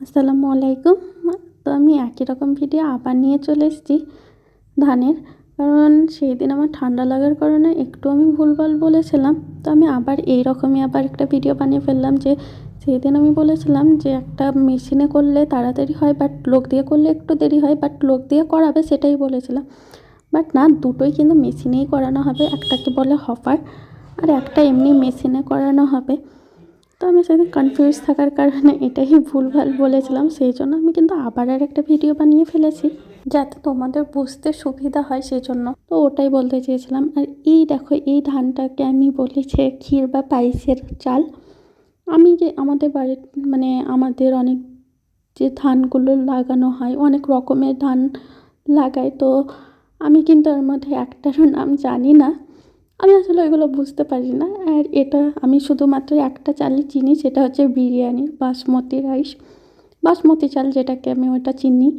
আসসালামু আলাইকুম। তো আমি একই রকম ভিডিও আবার নিয়ে চলে এসেছি ধানের। কারণ সেই দিন আমার ঠান্ডা লাগার কারণে একটু আমি ভুলভাল বলেছিলাম। তো আমি আবার এই রকমই আবার একটা ভিডিও বানিয়ে ফেললাম যে সেই দিন আমি বলেছিলাম যে একটা মেশিনে করলে তাড়াতাড়ি হয়, বাট লোক দিয়ে করলে একটু দেরি হয়, বাট লোক দিয়ে করাবে সেটাই বলেছিলাম। বাট না, দুটোই কিন্তু মেশিনেই করানো হবে। একটাকে বলে হপার আর একটা এমনি মেশিনে করানো হবে। তো আমি সেদিন কনফিউজ থাকার কারণে এটাই ভুলভাল বলেছিলাম, সেই জন্য আমি কিন্তু আবার আর একটা ভিডিও বানিয়ে ফেলেছি যাতে তোমাদের বুঝতে সুবিধা হয়, সেই জন্য তো ওটাই বলতে চেয়েছিলাম। আর এই দেখো, এই ধানটাকে আমি বলেছি ক্ষীর বা পায়েসের চাল। আমি যে আমাদের বাড়ির মানে আমাদের অনেক যে ধানগুলো লাগানো হয়, অনেক রকমের ধান লাগায়, তো আমি কিন্তু এর মধ্যে একটারও নাম জানি না। আমি আসলে এগুলো বুঝতে পারি না। আর এটা আমি শুধুমাত্র একটা চালই চিনি, সেটা হচ্ছে বিরিয়ানির বাসমতি রাইস, বাসমতি চাল যেটাকে আমি ওটা চিনি।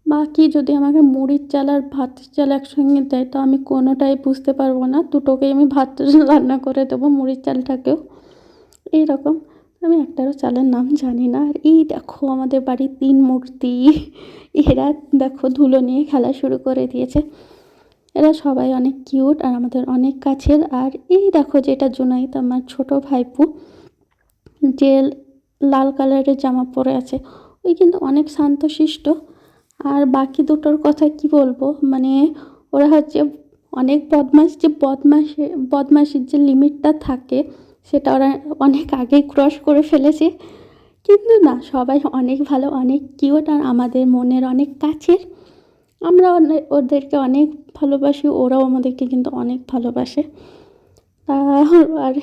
বাকি যদি আমাকে মুড়ির চাল আর ভাতের চাল একসঙ্গে দেয় তো আমি কোনোটাই বুঝতে পারবো না, দুটোকেই আমি ভাত রান্না করে দেবো, মুড়ির চালটাকেও এইরকম। আমি একটারও চালের নাম জানি না। আর এই দেখো আমাদের বাড়ির 3 মূর্তি, এরা দেখো ধুলো নিয়ে খেলা শুরু করে দিয়েছে। এরা সবাই অনেক কিউট আর আমাদের অনেক কাছের। আর এই দেখো যেটা জুনাইদ, আমার ছোট ভাইপু, যে লাল কালারের জামা পরে আছে, ওই কিন্তু অনেক শান্তশিষ্ট। আর বাকি দুটোর কথা কি বলবো, মানে ওরা হচ্ছে অনেক বদমাশ। যে বদমাশির যে লিমিটটা থাকে সেটা ওরা অনেক আগেই ক্রস করে ফেলেছে। কিন্তু না, সবাই অনেক ভালো, অনেক কিউট আর আমাদের মনের অনেক কাছের। আমরা ওদেরকে অনেক ভালোবাসি, ওরাও আমাদেরকে কিন্তু অনেক ভালোবাসে। আর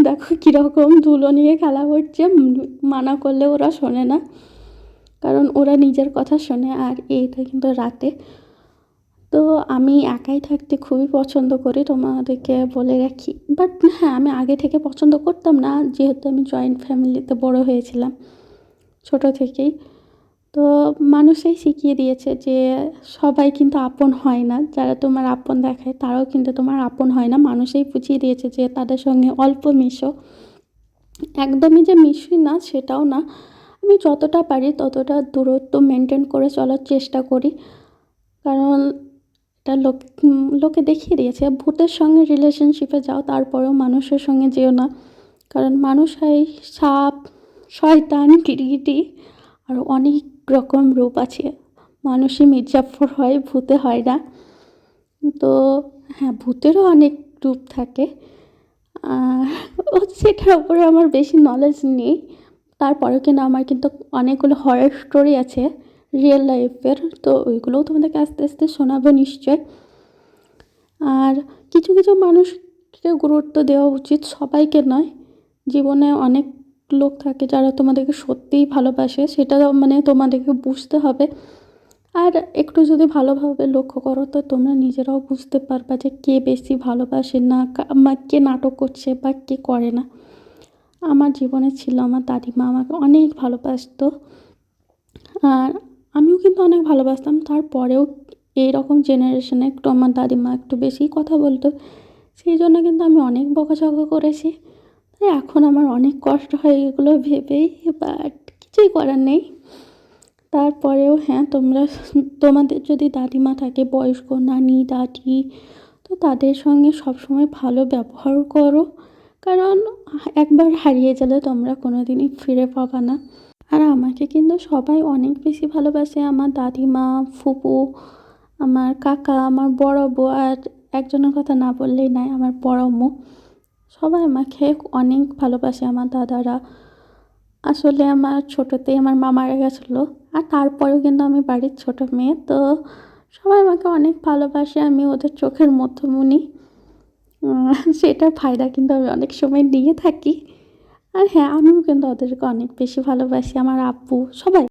দেখো কীরকম ধুলো নিয়ে খেলা করছে, মানা করলে ওরা শোনে না, কারণ ওরা নিজের কথা শোনে। আর এইটা কিন্তু রাতে। তো আমি একাই থাকতে খুবই পছন্দ করি, তোমাদেরকে বলে রাখি। বাট হ্যাঁ, আমি আগে থেকে পছন্দ করতাম না, যেহেতু আমি জয়েন্ট ফ্যামিলিতে বড় হয়েছিলাম ছোটো থেকেই। তো মানুষই শিখিয়ে দিয়েছে যে সবাই কিন্তু আপন হয় না, যারা তোমার আপন দেখায় তারাও কিন্তু তোমার আপন হয় না। মানুষই বুঝিয়ে দিয়েছে যে তাদের সঙ্গে অল্প মিশো, একদমই যে মিশি না সেটাও না। আমি যতটা পারি ততটা দূরত্ব মেনটেন করে চলার চেষ্টা করি। কারণ এটা লোকে দেখিয়ে দিয়েছে, ভূতের সঙ্গে রিলেশনশিপে যাও তারপরেও মানুষের সঙ্গে যেও না। কারণ মানুষ হয় সাপ, শয়তান, কিরগিটি, আর অনেক রকম রূপ আছে। মানুষই মির্জাফর হয়, ভূতে হয় না। তো হ্যাঁ, ভূতেরও অনেক রূপ থাকে। সেটার উপরে আমার বেশি নলেজ নেই। তারপরেও কিন্তু আমার কিন্তু অনেকগুলো হরর স্টোরি আছে রিয়েল লাইফের, তো ওইগুলোও তোমাদেরকে আস্তে আস্তে শোনাবো নিশ্চয়। আর কিছু কিছু মানুষকে গুরুত্ব দেওয়া উচিত, সবাইকে নয়। জীবনে অনেক লোক থাকে যারা তোমাদেরকে সত্যিই ভালোবাসে, সেটা মানে তোমাদেরকে বুঝতে হবে। আর একটু যদি ভালোভাবে লক্ষ্য করো তো তোমরা নিজেরাও বুঝতে পারবা যে কে বেশি ভালোবাসে না, কে নাটক করছে বা কে করে না। আমার জীবনে ছিল আমার দাদিমা, আমাকে অনেক ভালোবাসতো। আর আমিও কিন্তু অনেক ভালোবাসতাম। তারপরেও এইরকম জেনারেশনে একটু আমার দাদিমা একটু বেশিই কথা বলতো, সেই জন্য কিন্তু আমি অনেক বকাঝকা করেছি। তাই এখন আমার অনেক কষ্ট হয় এগুলো ভেবেই, বাট কিছুই করার নেই। তারপরেও হ্যাঁ, তোমাদের যদি দাদিমা থাকে, বয়স্ক নানি দাদি, তো তাদের সঙ্গে সবসময় ভালো ব্যবহার করো। কারণ একবার হারিয়ে গেলে তোমরা কোনো দিনই ফিরে পাবা না। আর আমাকে কিন্তু সবাই অনেক বেশি ভালোবাসে, আমার দাদিমা, ফুপু, আমার কাকা, আমার বড় বউ, আর একজনের কথা না বললেই নাই, আমার বড় আম্মু। সবাই আমাকে অনেক ভালোবাসে, আমার দাদারা। আসলে আমার ছোটোতেই আমার মা মারা গেছিলো, আর তারপরেও কিন্তু আমি বাড়ির ছোটো মেয়ে, তো সবাই আমাকে অনেক ভালোবাসে। আমি ওদের চোখের মধ্যমণি, সেটার ফায়দা কিন্তু আমি অনেক সময় নিয়ে থাকি। আর হ্যাঁ, আমিও কিন্তু ওদেরকে অনেক বেশি ভালোবাসি, আমার আব্বু, সবাই।